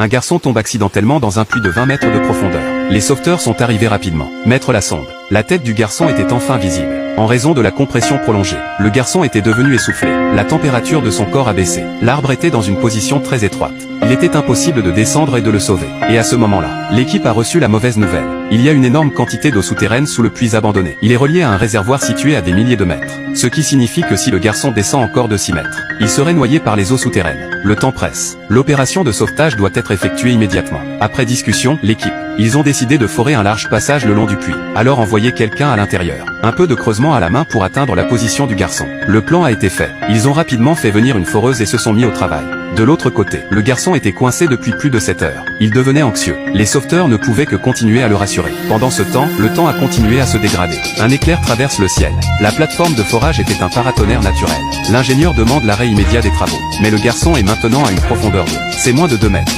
un garçon tombe accidentellement dans un puits de 20 mètres de profondeur. Les sauveteurs sont arrivés rapidement. Mettre la sonde. La tête du garçon était enfin visible. En raison de la compression prolongée, le garçon était devenu essoufflé. La température de son corps a baissé. L'arbre était dans une position très étroite. Il était impossible de descendre et de le sauver. Et à ce moment-là, l'équipe a reçu la mauvaise nouvelle. Il y a une énorme quantité d'eau souterraine sous le puits abandonné. Il est relié à un réservoir situé à des milliers de mètres. Ce qui signifie que si le garçon descend encore de 6 mètres, il serait noyé par les eaux souterraines. Le temps presse. L'opération de sauvetage doit être effectuée immédiatement. Après discussion, l'équipe, ils ont décidé de forer un large passage le long du puits. Alors envoyer quelqu'un à l'intérieur. Un peu de creusement à la main pour atteindre la position du garçon. Le plan a été fait. Ils ont rapidement fait venir une foreuse et se sont mis au travail. De l'autre côté, le garçon était coincé depuis plus de 7 heures. Il devenait anxieux. Les sauveteurs ne pouvaient que continuer à le rassurer. Pendant ce temps, le temps a continué à se dégrader. Un éclair traverse le ciel. La plateforme de forage était un paratonnerre naturel. L'ingénieur demande l'arrêt immédiat des travaux. Mais le garçon est maintenant à une profondeur de... C'est moins de 2 mètres.